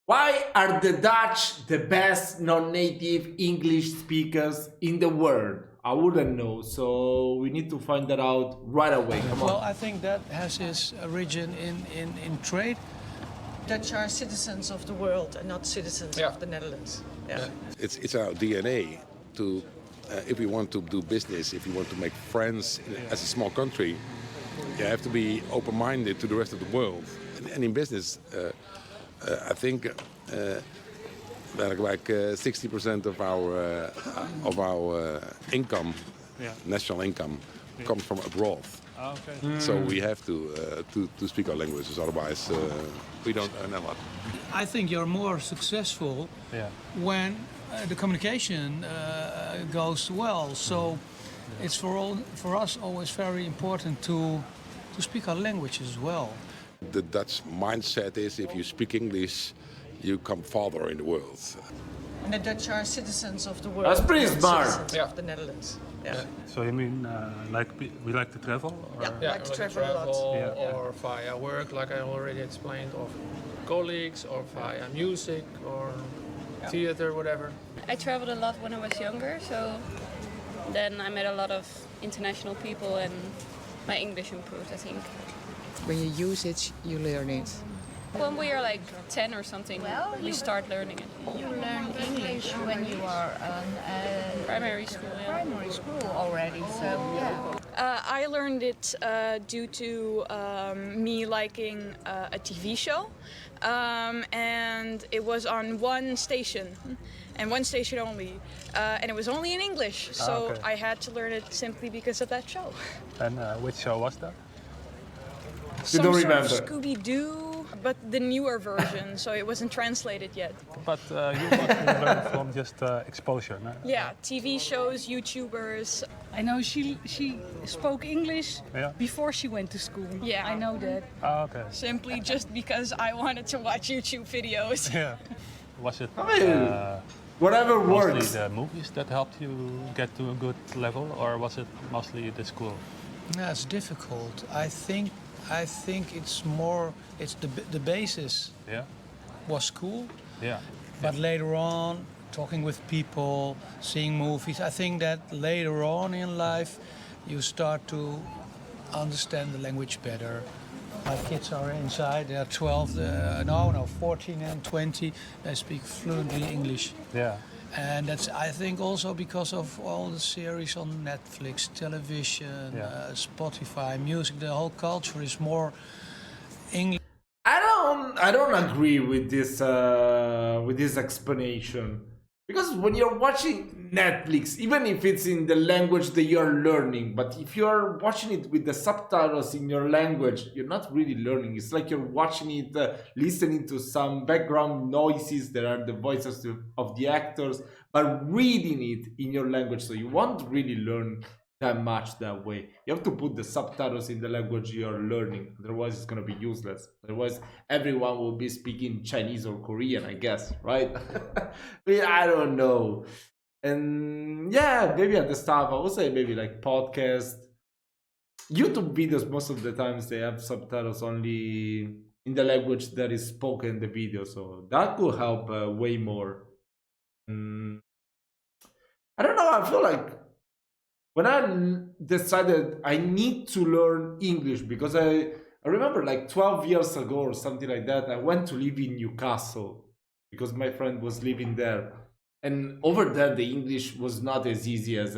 Why are the Dutch the best non-native English speakers in the world? I wouldn't know, so we need to find that out right away. Come Well, on. I think that has its origin in trade. Dutch are citizens of the world and not citizens of the Netherlands. Yeah. It's our DNA to, if we want to do business, if we want to make friends as a small country, you have to be open-minded to the rest of the world. And in business, I think like 60% of our income, national income, comes from abroad. Okay. So we have to speak our languages, otherwise we don't earn a lot. I think you're more successful when the communication goes well. So it's for us always very important to speak our language as well. The Dutch mindset is if you speak English, you come farther in the world. And the Dutch are citizens of the world. That's pretty not smart. Citizens of the Netherlands. Yeah. So you mean we like to travel? Or? Yeah, like to travel a lot. Yeah. Or via work, like I already explained, or colleagues, or via music, or theater, whatever. I traveled a lot when I was younger, so then I met a lot of international people and my English improved, I think. When you use it, you learn it. When we are like 10 or something, we start learning it. You learn English when you are in Primary school, yeah. primary school already, so yeah. I learned it due to me liking a TV show, and it was on one station, and one station only, and it was only in English, so okay. I had to learn it simply because of that show. And which show was that? You don't remember. Scooby-Doo, but the newer version, so it wasn't translated yet. But you must learn from just exposure, no? Yeah, TV shows, YouTubers. I know she spoke English Yeah. before she went to school. Yeah. I know that. Ah, okay. Simply just because I wanted to watch YouTube videos. Yeah. Was it Whatever mostly works. the movies that helped you get to a good level, or was it mostly the school? Yeah, it's difficult. I think it's more. It's the basis Yeah. was school, Yeah. but later on, talking with people, seeing movies. I think that later on in life, you start to understand the language better. My kids are inside. They are 12, 14 and 20. They speak fluently English. Yeah. And that's, I think, also because of all the series on Netflix, television, Spotify, music. The whole culture is more English. I don't agree with this explanation, because when you're watching Netflix, even if it's in the language that you're learning, but if you're watching it with the subtitles in your language, you're not really learning. It's like you're watching it, listening to some background noises that are the voices of the actors, but reading it in your language, so you won't really learn that much that way. You have to put the subtitles in the language you're learning, otherwise it's gonna be useless. Otherwise everyone will be speaking Chinese or Korean, I guess, right? I mean, I don't know. And yeah, maybe at the start I would say maybe like podcast, YouTube videos. Most of the times they have subtitles only in the language that is spoken in the video, so that could help way more. I don't know, I feel like when I decided I need to learn English, because I remember like 12 years ago or something like that, I went to live in Newcastle because my friend was living there. And over there, the English was not as easy as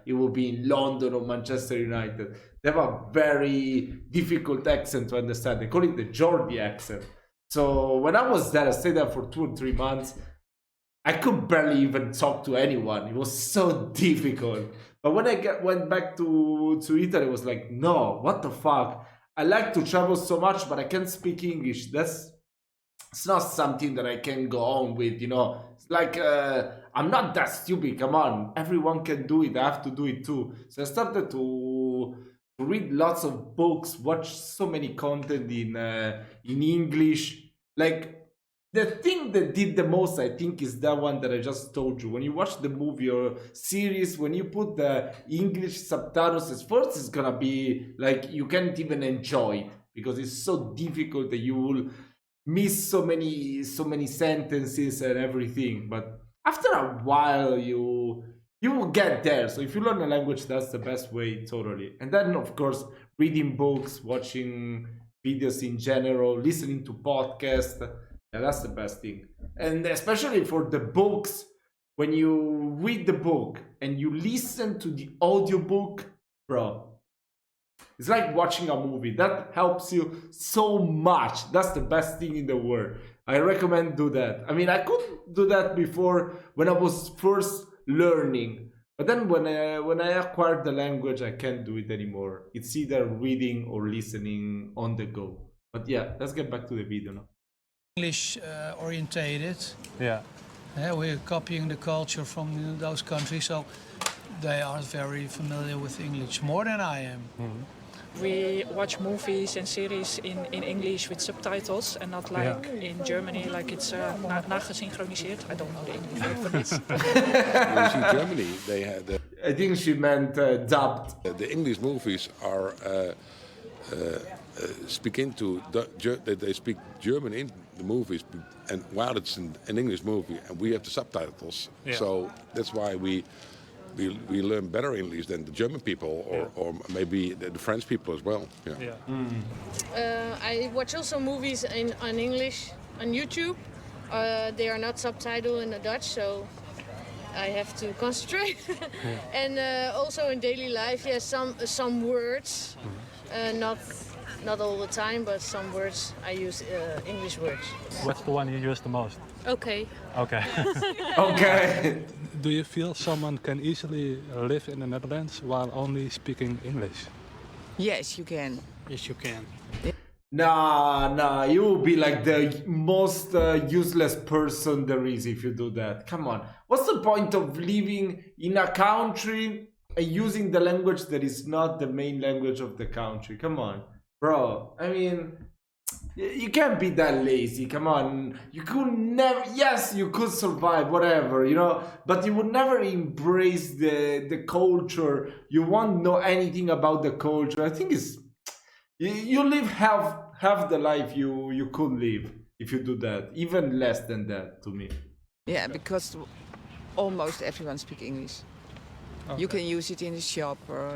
it will be in London or Manchester United. They have a very difficult accent to understand. They call it the Geordie accent. So when I was there, I stayed there for 2 or 3 months. I could barely even talk to anyone. It was so difficult. But when I went back to Italy, it was like, no, what the fuck? I like to travel so much, but I can't speak English. It's not something that I can go on with, you know. It's like, I'm not that stupid, come on. Everyone can do it, I have to do it too. So I started to read lots of books, watch so many content in English. Like, the thing that did the most, I think, is that one that I just told you. When you watch the movie or series, when you put the English subtitles, at first it's gonna be like you can't even enjoy it because it's so difficult that you will miss so many sentences and everything. But after a while, you will get there. So if you learn a language, that's the best way, totally. And then, of course, reading books, watching videos in general, listening to podcasts. Yeah, that's the best thing. And especially for the books, when you read the book and you listen to the audiobook, bro, it's like watching a movie. That helps you so much. That's the best thing in the world. I recommend do that. I mean, I could do that before when I was first learning, but then when I acquired the language, I can't do it anymore. It's either reading or listening on the go. But yeah, let's get back to the video now. English orientated. Yeah. We're copying the culture from those countries, so they are very familiar with English, more than I am. We watch movies and series in English with subtitles and not like in Germany, like it's nagesynchroniseerd. I don't know the English word for this. You see, Germany, they had. I think she meant dubbed. The English movies are speaking to they speak German in the movies, and while it's an English movie, and we have the subtitles, so that's why we learn better English than the German people, or maybe the French people as well. I watch also movies in English on YouTube. They are not subtitled in the Dutch, so I have to concentrate. And also in daily life, yes, some words, not all the time, but some words I use English words. What's the one you use the most? Okay. Okay. Okay. Do you feel someone can easily live in the Netherlands while only speaking English? Yes, you can. Yes, you can. Nah, you will be like the most useless person there is if you do that. Come on. What's the point of living in a country and using the language that is not the main language of the country? Come on, bro. I mean, you can't be that lazy. Come on. You could never, yes, you could survive, whatever, but you would never embrace the culture. You won't know anything about the culture. I think you live half the life you could live if you do that, even less than that, to me. Yeah, because almost everyone speaks English. Okay. You can use it in the shop or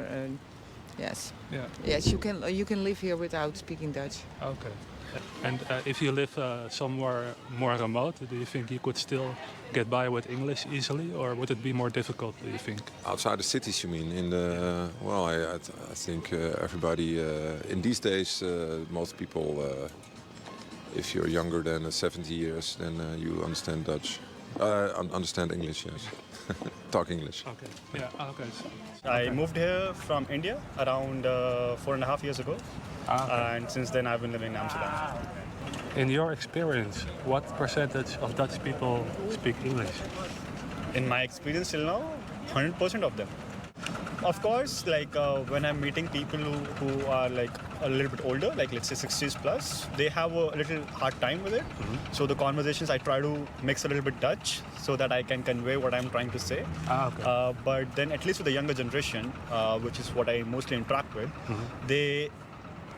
yes. Yeah. Yes, you can live here without speaking Dutch. Okay. And if you live somewhere more remote, do you think you could still get by with English easily, or would it be more difficult, do you think? Outside the cities, you mean? I think everybody in these days, most people, if you're younger than 70 years, then you understand Dutch. Understand English, yes. Talk English. Okay. Yeah. Okay. I moved here from India around 4.5 years ago, and since then I've been living in Amsterdam. In your experience, what percentage of Dutch people speak English? In my experience till now, 100% of them. Of course, like when I'm meeting people who are like a little bit older, like let's say 60s plus, they have a little hard time with it. So the conversations I try to mix a little bit Dutch so that I can convey what I'm trying to say. Okay. But then at least with the younger generation, which is what I mostly interact with, they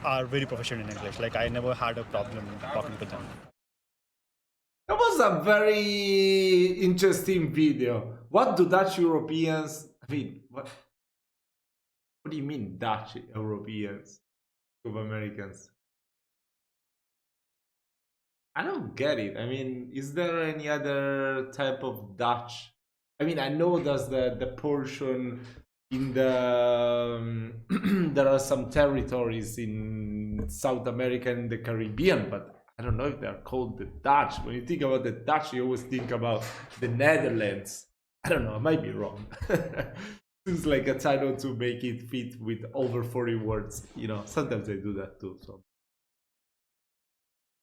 are very proficient in English. Like I never had a problem talking to them. That was a very interesting video. What do Dutch Europeans, what do you mean Dutch Europeans of Americans? I don't get it. I mean, is there any other type of Dutch? I mean, I know there's the portion in the there are some territories in South America and the Caribbean, but I don't know if they're called the Dutch. When you think about the Dutch, you always think about the Netherlands. I don't know, I might be wrong. Seems like a title to make it fit with over 40 words. Sometimes I do that too. So,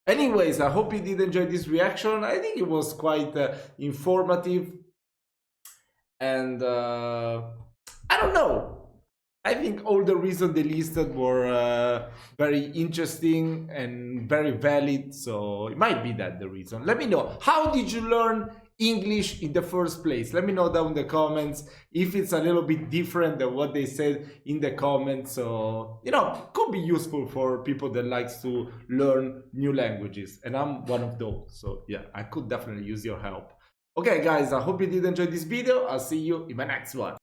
anyways, I hope you did enjoy this reaction. I think it was quite informative. And I don't know. I think all the reasons they listed were very interesting and very valid, so it might be that the reason. Let me know, how did you learn English in the first place? Let me know down in the comments if it's a little bit different than what they said in the comments. So, you know, could be useful for people that likes to learn new languages, and I'm one of those. So yeah, I could definitely use your help. Okay guys, I hope you did enjoy this video. I'll see you in my next one.